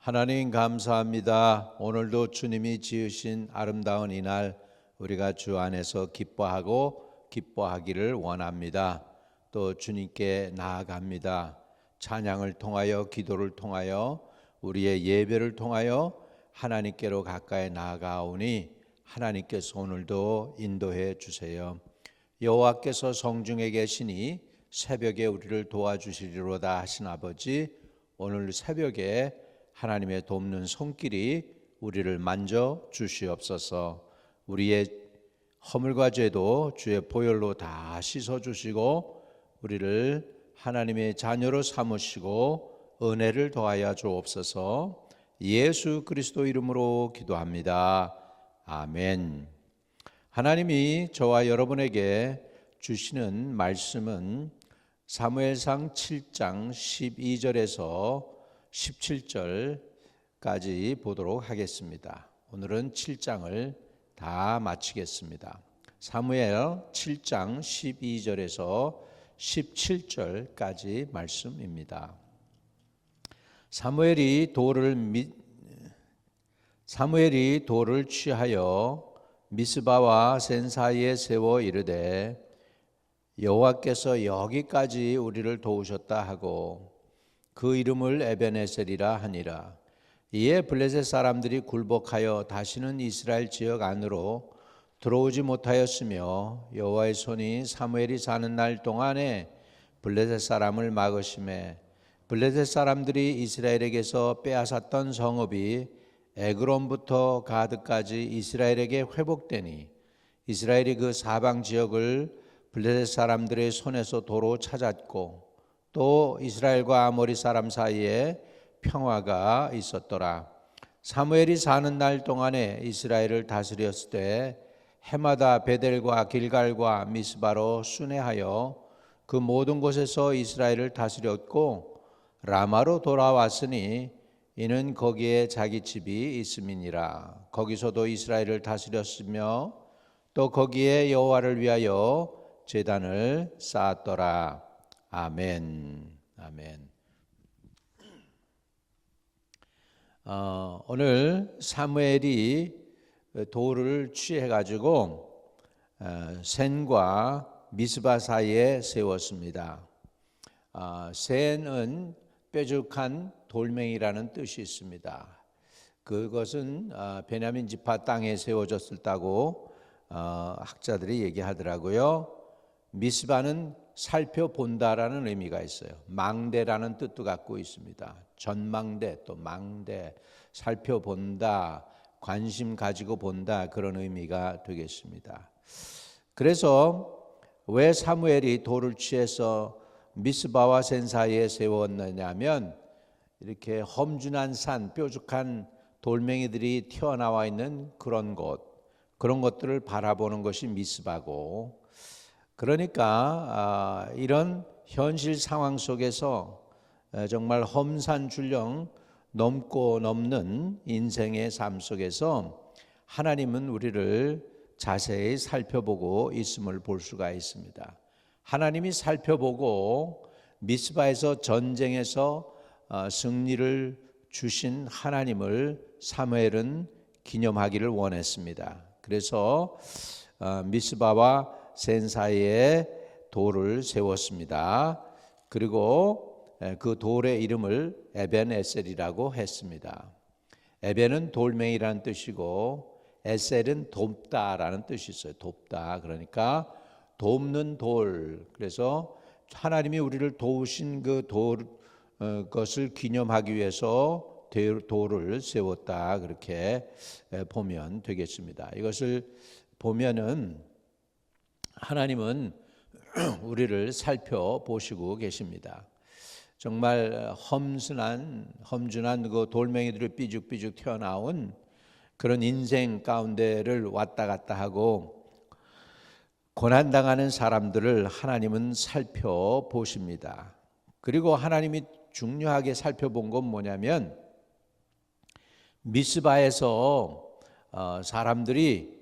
하나님 감사합니다. 오늘도 주님이 지으신 아름다운 이날 우리가 주 안에서 기뻐하기를 원합니다. 또 주님께 나아갑니다. 찬양을 통하여 기도를 통하여 우리의 예배를 통하여 하나님께로 가까이 나아가오니 하나님께서 오늘도 인도해 주세요. 여호와께서 성중에 계시니 새벽에 우리를 도와주시리로다 하신 아버지, 오늘 새벽에 하나님의 돕는 손길이 우리를 만져 주시옵소서. 우리의 허물과 죄도 주의 보혈로 다 씻어 주시고 우리를 하나님의 자녀로 삼으시고 은혜를 더하여 주옵소서. 예수 그리스도 이름으로 기도합니다. 아멘. 하나님이 저와 여러분에게 주시는 말씀은 사무엘상 7장 12절에서 17절까지 보도록 하겠습니다. 오늘은 7장을 다 마치겠습니다. 사무엘 7장 12절에서 17절까지 말씀입니다. 사무엘이 돌을 취하여 미스바와 센 사이에 세워 이르되 여호와께서 여기까지 우리를 도우셨다 하고 그 이름을 에벤에셀이라 하니라. 이에 블레셋 사람들이 굴복하여 다시는 이스라엘 지역 안으로 들어오지 못하였으며 여호와의 손이 사무엘이 사는 날 동안에 블레셋 사람을 막으심에 블레셋 사람들이 이스라엘에게서 빼앗았던 성읍이 에그론부터 가드까지 이스라엘에게 회복되니 이스라엘이 그 사방 지역을 블레셋 사람들의 손에서 도로 찾았고 또 이스라엘과 아모리 사람 사이에 평화가 있었더라. 사무엘이 사는 날 동안에 이스라엘을 다스렸을 때 해마다 베델과 길갈과 미스바로 순회하여 그 모든 곳에서 이스라엘을 다스렸고 라마로 돌아왔으니 이는 거기에 자기 집이 있음이니라. 거기서도 이스라엘을 다스렸으며 또 거기에 여호와를 위하여 제단을 쌓았더라. 아멘. 아멘. 오늘 사무엘이 돌을 취해가지고 센과 미스바 사이에 세웠습니다. 센은 뾰족한 돌멩이라는 뜻이 있습니다. 그것은 베냐민 지파 땅에 세워졌다고 학자들이 얘기하더라고요. 미스바는 살펴본다라는 의미가 있어요. 망대라는 뜻도 갖고 있습니다. 전망대, 또 망대, 살펴본다, 관심 가지고 본다, 그런 의미가 되겠습니다. 그래서 왜 사무엘이 돌을 취해서 미스바와 센 사이에 세웠느냐면 이렇게 험준한 산, 뾰족한 돌멩이들이 튀어나와 있는 그런 것들을 바라보는 것이 미스바고, 그러니까 이런 현실 상황 속에서 정말 험산줄령 넘고 넘는 인생의 삶 속에서 하나님은 우리를 자세히 살펴보고 있음을 볼 수가 있습니다. 하나님이 살펴보고 미스바에서 전쟁에서 승리를 주신 하나님을 사무엘은 기념하기를 원했습니다. 그래서 미스바와 센 사이에 돌을 세웠습니다. 그리고 그 돌의 이름을 에벤에셀이라고 했습니다. 에벤은 돌멩이라는 뜻이고 에셀은 돕다라는 뜻이 있어요. 돕다, 그러니까 돕는 돌. 그래서 하나님이 우리를 도우신 그 것을 기념하기 위해서 돌을 세웠다, 그렇게 보면 되겠습니다. 이것을 보면은 하나님은 우리를 살펴보시고 계십니다. 정말 험준한 그 돌멩이들이 삐죽삐죽 튀어나온 그런 인생 가운데를 왔다 갔다 하고 고난당하는 사람들을 하나님은 살펴보십니다. 그리고 하나님이 중요하게 살펴본 건 뭐냐면 미스바에서 사람들이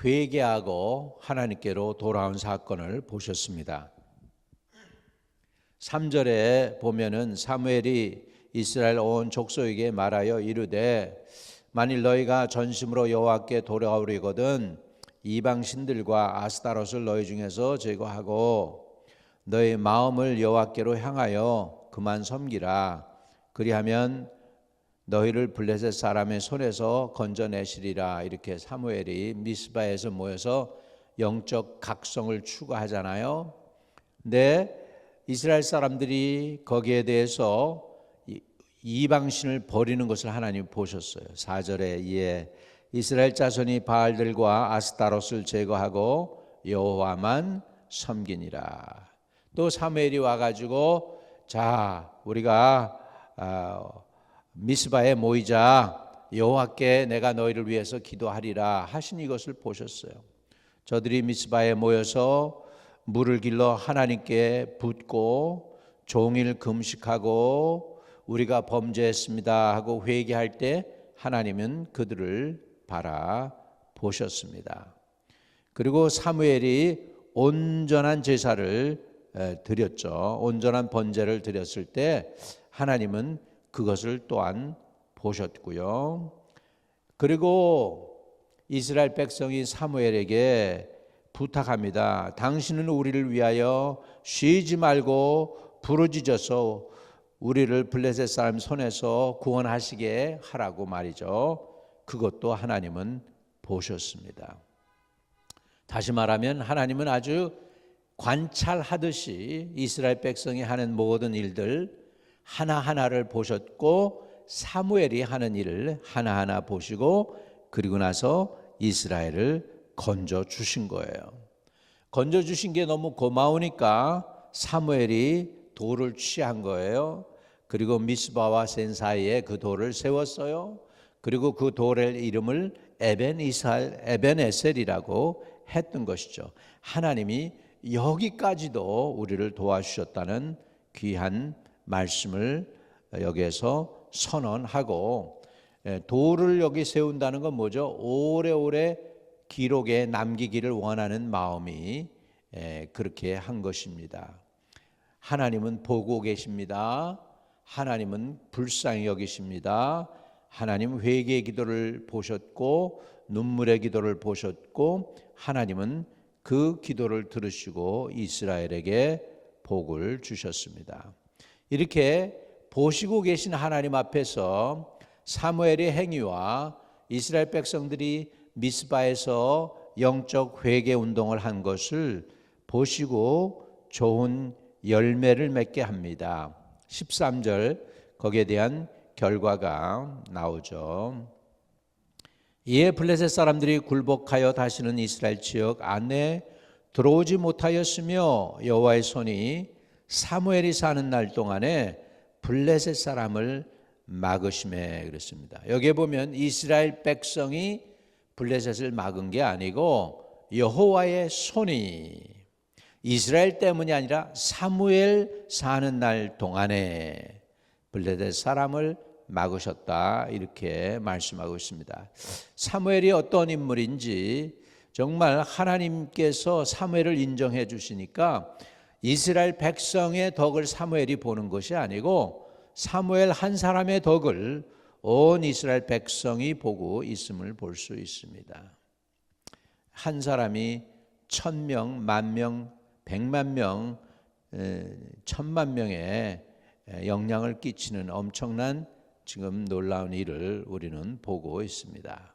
회개하고 하나님께로 돌아온 사건을 보셨습니다. 3절에 보면은 사무엘이 이스라엘 온 족속에게 말하여 이르되 만일 너희가 전심으로 여호와께 돌아오리거든 이방 신들과 아스타롯을 너희 중에서 제거하고 너희 마음을 여호와께로 향하여 그만 섬기라. 그리하면 너희를 블레셋 사람의 손에서 건져내시리라. 이렇게 사무엘이 미스바에서 모여서 영적 각성을 추구하잖아요. 근데 이스라엘 사람들이 거기에 대해서 이방신을 버리는 것을 하나님이 보셨어요. 4절에 이스라엘 자손이 바알들과 아스타롯을 제거하고 여호와만 섬기니라. 또 사무엘이 와가지고 자 우리가 미스바에 모이자 여호와께 내가 너희를 위해서 기도하리라 하신 이것을 보셨어요. 저들이 미스바에 모여서 물을 길러 하나님께 붓고 종일 금식하고 우리가 범죄했습니다 하고 회개할 때 하나님은 그들을 바라보셨습니다. 그리고 사무엘이 온전한 제사를 드렸죠. 온전한 번제를 드렸을 때 하나님은 그것을 또한 보셨고요. 그리고 이스라엘 백성이 사무엘에게 부탁합니다. 당신은 우리를 위하여 쉬지 말고 부르짖어서 우리를 블레셋 사람 손에서 구원하시게 하라고 말이죠. 그것도 하나님은 보셨습니다. 다시 말하면 하나님은 아주 관찰하듯이 이스라엘 백성이 하는 모든 일들 하나하나를 보셨고 사무엘이 하는 일을 하나하나 보시고 그리고 나서 이스라엘을 건져주신 거예요. 건져주신 게 너무 고마우니까 사무엘이 돌을 취한 거예요. 그리고 미스바와 센 사이에 그 돌을 세웠어요. 그리고 그 돌의 이름을 에벤에셀이라고 했던 것이죠. 하나님이 여기까지도 우리를 도와주셨다는 귀한 말씀을 여기에서 선언하고 돌을 여기 세운다는 건 뭐죠? 오래오래 기록에 남기기를 원하는 마음이 그렇게 한 것입니다. 하나님은 보고 계십니다. 하나님은 불쌍히 여기십니다. 하나님 회개의 기도를 보셨고 눈물의 기도를 보셨고 하나님은 그 기도를 들으시고 이스라엘에게 복을 주셨습니다. 이렇게 보시고 계신 하나님 앞에서 사무엘의 행위와 이스라엘 백성들이 미스바에서 영적 회개 운동을 한 것을 보시고 좋은 열매를 맺게 합니다. 13절 거기에 대한 결과가 나오죠. 이에 블레셋 사람들이 굴복하여 다시는 이스라엘 지역 안에 들어오지 못하였으며 여호와의 손이 사무엘이 사는 날 동안에 블레셋 사람을 막으심에 그랬습니다. 여기에 보면 이스라엘 백성이 블레셋을 막은 게 아니고 여호와의 손이 이스라엘 때문이 아니라 사무엘 사는 날 동안에 블레셋 사람을 막으셨다 이렇게 말씀하고 있습니다. 사무엘이 어떤 인물인지 정말 하나님께서 사무엘을 인정해 주시니까 이스라엘 백성의 덕을 사무엘이 보는 것이 아니고 사무엘 한 사람의 덕을 온 이스라엘 백성이 보고 있음을 볼 수 있습니다. 한 사람이 1000명, 10,000명, 1,000,000명, 10,000,000명의 영향을 끼치는 엄청난 지금 놀라운 일을 우리는 보고 있습니다.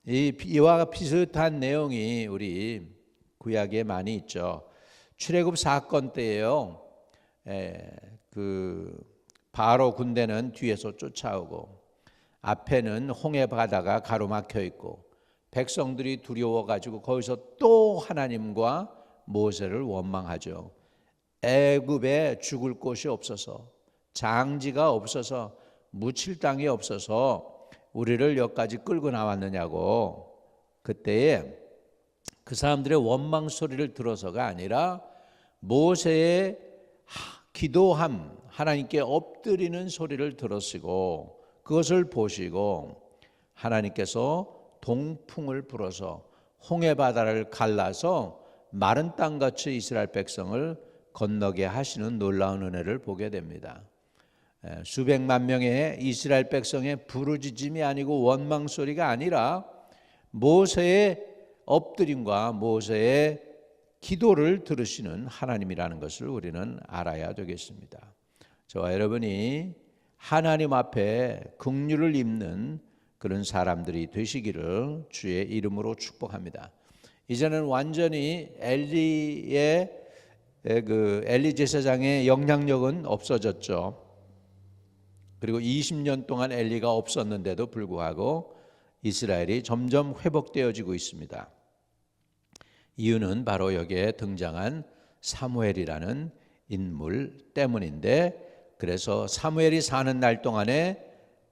이와 비슷한 내용이 우리 구약에 많이 있죠. 출애굽 사건 때예요. 그 바로 군대는 뒤에서 쫓아오고 앞에는 홍해 바다가 가로막혀 있고 백성들이 두려워 가지고 거기서 또 하나님과 모세를 원망하죠. 애굽에 죽을 곳이 없어서 장지가 없어서 묻힐 땅이 없어서 우리를 여기까지 끌고 나왔느냐고. 그때에 그 사람들의 원망 소리를 들어서가 아니라 모세의 기도함, 하나님께 엎드리는 소리를 들으시고 그것을 보시고 하나님께서 동풍을 불어서 홍해 바다를 갈라서 마른 땅같이 이스라엘 백성을 건너게 하시는 놀라운 은혜를 보게 됩니다. 수백만 명의 이스라엘 백성의 부르짖음이 아니고 원망 소리가 아니라 모세의 엎드림과 모세의 기도를 들으시는 하나님이라는 것을 우리는 알아야 되겠습니다. 저와 여러분이 하나님 앞에 긍휼을 입는 그런 사람들이 되시기를 주의 이름으로 축복합니다. 이제는 완전히 엘리 제사장의 영향력은 없어졌죠. 그리고 20년 동안 엘리가 없었는데도 불구하고 이스라엘이 점점 회복되어지고 있습니다. 이유는 바로 여기에 등장한 사무엘이라는 인물 때문인데, 그래서 사무엘이 사는 날 동안에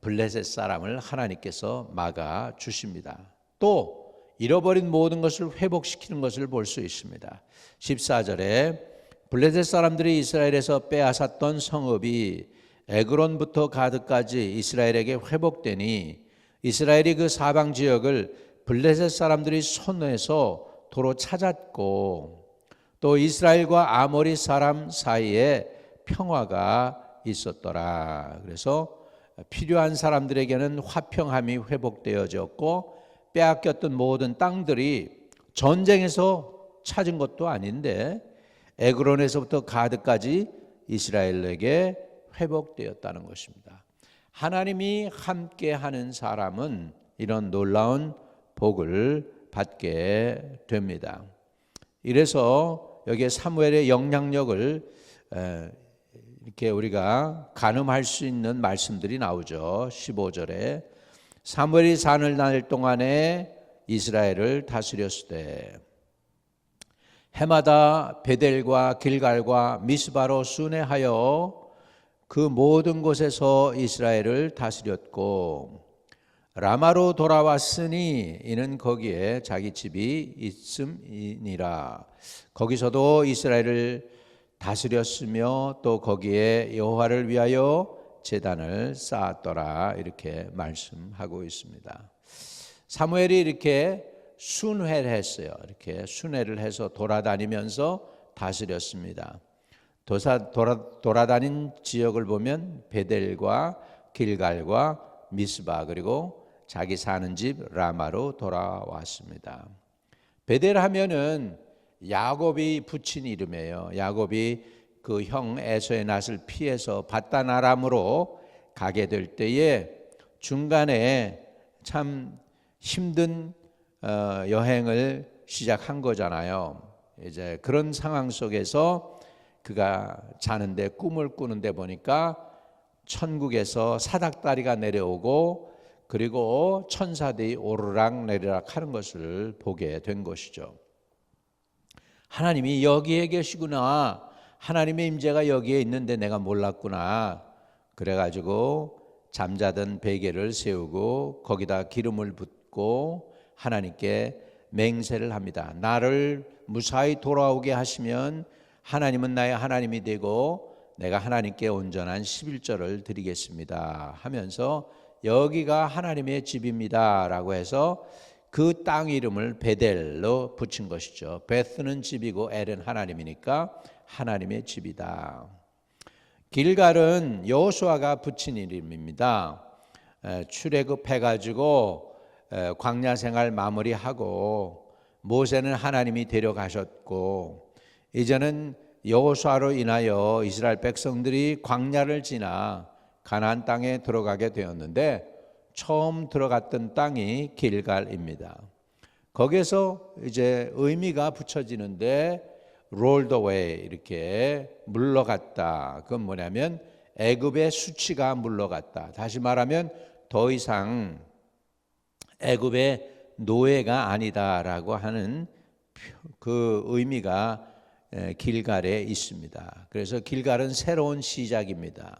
블레셋 사람을 하나님께서 막아 주십니다. 또 잃어버린 모든 것을 회복시키는 것을 볼 수 있습니다. 14절에 블레셋 사람들이 이스라엘에서 빼앗았던 성읍이 에그론부터 가드까지 이스라엘에게 회복되니 이스라엘이 그 사방 지역을 블레셋 사람들이 손에서 도로 찾았고, 또 이스라엘과 아모리 사람 사이에 평화가 있었더라. 그래서 필요한 사람들에게는 화평함이 회복되어졌고, 빼앗겼던 모든 땅들이 전쟁에서 찾은 것도 아닌데 에그론에서부터 가드까지 이스라엘에게 회복되었다는 것입니다. 하나님이 함께하는 사람은 이런 놀라운 복을 받게 됩니다. 이래서 여기에 사무엘의 영향력을 이렇게 우리가 가늠할 수 있는 말씀들이 나오죠. 15절에 사무엘이 사는 날 동안에 이스라엘을 다스렸을 때 해마다 베델과 길갈과 미스바로 순회하여 그 모든 곳에서 이스라엘을 다스렸고, 라마로 돌아왔으니 이는 거기에 자기 집이 있음이니라. 거기서도 이스라엘을 다스렸으며 또 거기에 여호와를 위하여 제단을 쌓았더라. 이렇게 말씀하고 있습니다. 사무엘이 이렇게 순회를 했어요. 이렇게 순회를 해서 돌아다니면서 다스렸습니다. 돌아다닌 지역을 보면 베델과 길갈과 미스바, 그리고 자기 사는 집 라마로 돌아왔습니다. 베델 하면은 야곱이 붙인 이름이에요. 야곱이 그 형 에서의 낯을 피해서 바단 아람으로 가게 될 때에 중간에 참 힘든 여행을 시작한 거잖아요. 이제 그런 상황 속에서 그가 자는데 꿈을 꾸는데 보니까 천국에서 사닥다리가 내려오고 그리고 천사들이 오르락 내리락 하는 것을 보게 된 것이죠. 하나님이 여기에 계시구나, 하나님의 임재가 여기에 있는데 내가 몰랐구나. 그래가지고 잠자던 베개를 세우고 거기다 기름을 붓고 하나님께 맹세를 합니다. 나를 무사히 돌아오게 하시면 하나님은 나의 하나님이 되고 내가 하나님께 온전한 11절을 드리겠습니다 하면서 여기가 하나님의 집입니다 라고 해서 그 땅 이름을 베델로 붙인 것이죠. 베스는 집이고 엘은 하나님이니까 하나님의 집이다. 길갈은 여호수아가 붙인 이름입니다. 출애굽해가지고 광야 생활 마무리하고 모세는 하나님이 데려가셨고 이제는 여호수아로 인하여 이스라엘 백성들이 광야를 지나 가나안 땅에 들어가게 되었는데 처음 들어갔던 땅이 길갈입니다. 거기에서 이제 의미가 붙여지는데 rolled away, 이렇게 물러갔다. 그건 뭐냐면 애굽의 수치가 물러갔다. 다시 말하면 더 이상 애굽의 노예가 아니다라고 하는 그 의미가 길갈에 있습니다. 그래서 길갈은 새로운 시작입니다.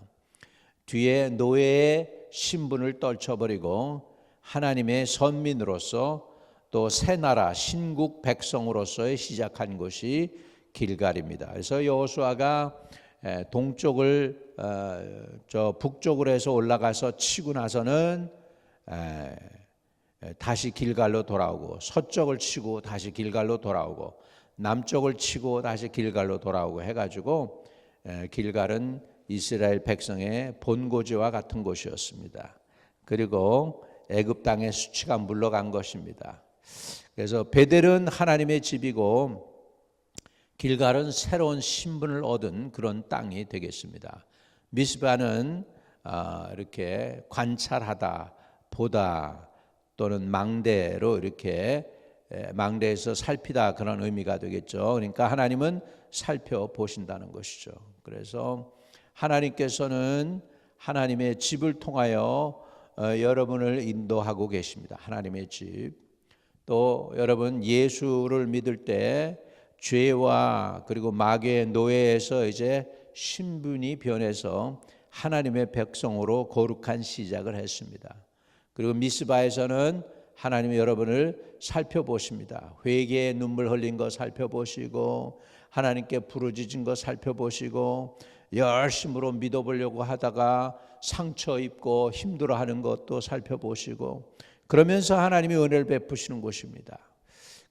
뒤에 노예의 신분을 떨쳐버리고 하나님의 선민으로서 또 새 나라 신국 백성으로서의 시작한 곳이 길갈입니다. 그래서 여호수아가 동쪽을 북쪽으로 해서 올라가서 치고 나서는 다시 길갈로 돌아오고, 서쪽을 치고 다시 길갈로 돌아오고, 남쪽을 치고 다시 길갈로 돌아오고 해가지고 길갈은 이스라엘 백성의 본고지와 같은 곳이었습니다. 그리고 애굽 땅의 수치가 물러간 것입니다. 그래서 베델은 하나님의 집이고 길갈은 새로운 신분을 얻은 그런 땅이 되겠습니다. 미스바는 이렇게 관찰하다, 보다 또는 망대로 이렇게 망대에서 살피다 그런 의미가 되겠죠. 그러니까 하나님은 살펴보신다는 것이죠. 그래서 하나님께서는 하나님의 집을 통하여 여러분을 인도하고 계십니다. 하나님의 집. 또 여러분 예수를 믿을 때 죄와 그리고 마귀의 노예에서 이제 신분이 변해서 하나님의 백성으로 거룩한 시작을 했습니다. 그리고 미스바에서는 하나님이 여러분을 살펴보십니다. 회개의 눈물 흘린 거 살펴보시고 하나님께 부르짖은 거 살펴보시고 열심으로 믿어보려고 하다가 상처 입고 힘들어하는 것도 살펴보시고 그러면서 하나님이 은혜를 베푸시는 곳입니다.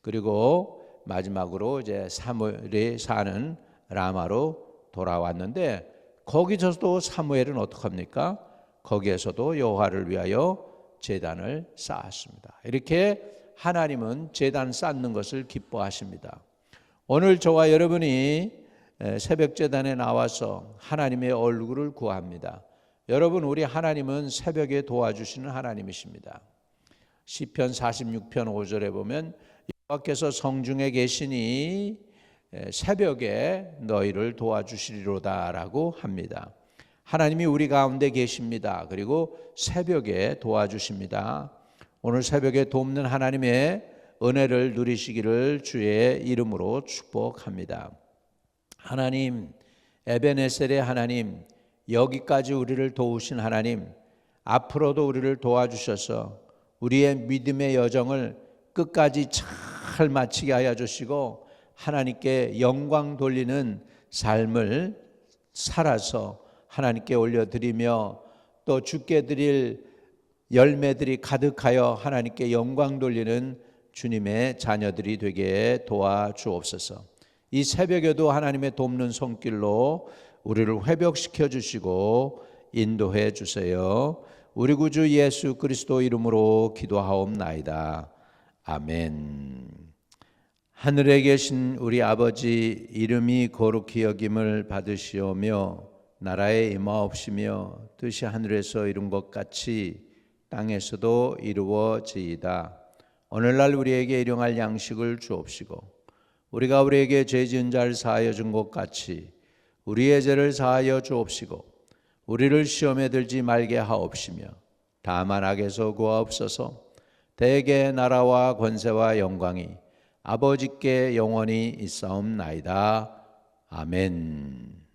그리고 마지막으로 이제 사무엘이 사는 라마로 돌아왔는데 거기서도 사무엘은 어떡합니까? 거기에서도 여호와를 위하여 제단을 쌓았습니다. 이렇게 하나님은 제단 쌓는 것을 기뻐하십니다. 오늘 저와 여러분이 새벽 제단에 나와서 하나님의 얼굴을 구합니다. 여러분, 우리 하나님은 새벽에 도와주시는 하나님이십니다. 시편 46편 5절에 보면 여호와께서 성중에 계시니 새벽에 너희를 도와주시리로다 라고 합니다. 하나님이 우리 가운데 계십니다. 그리고 새벽에 도와주십니다. 오늘 새벽에 돕는 하나님의 은혜를 누리시기를 주의 이름으로 축복합니다. 하나님, 에베네셀의 하나님, 여기까지 우리를 도우신 하나님, 앞으로도 우리를 도와주셔서 우리의 믿음의 여정을 끝까지 잘 마치게 하여 주시고 하나님께 영광 돌리는 삶을 살아서 하나님께 올려드리며 또 주께 드릴 열매들이 가득하여 하나님께 영광 돌리는 주님의 자녀들이 되게 도와주옵소서. 이 새벽에도 하나님의 돕는 손길로 우리를 회복시켜 주시고 인도해 주세요. 우리 구주 예수 그리스도 이름으로 기도하옵나이다. 아멘. 하늘에 계신 우리 아버지, 이름이 거룩히 여김을 받으시오며 나라에 임하옵시며 뜻이 하늘에서 이룬 것 같이 땅에서도 이루어지이다. 오늘날 우리에게 일용할 양식을 주옵시고 우리가 우리에게 죄 지은 자를 사하여 준 것 같이 우리의 죄를 사하여 주옵시고 우리를 시험에 들지 말게 하옵시며 다만 악에서 구하옵소서. 대개 나라와 권세와 영광이 아버지께 영원히 있사옵나이다. 아멘.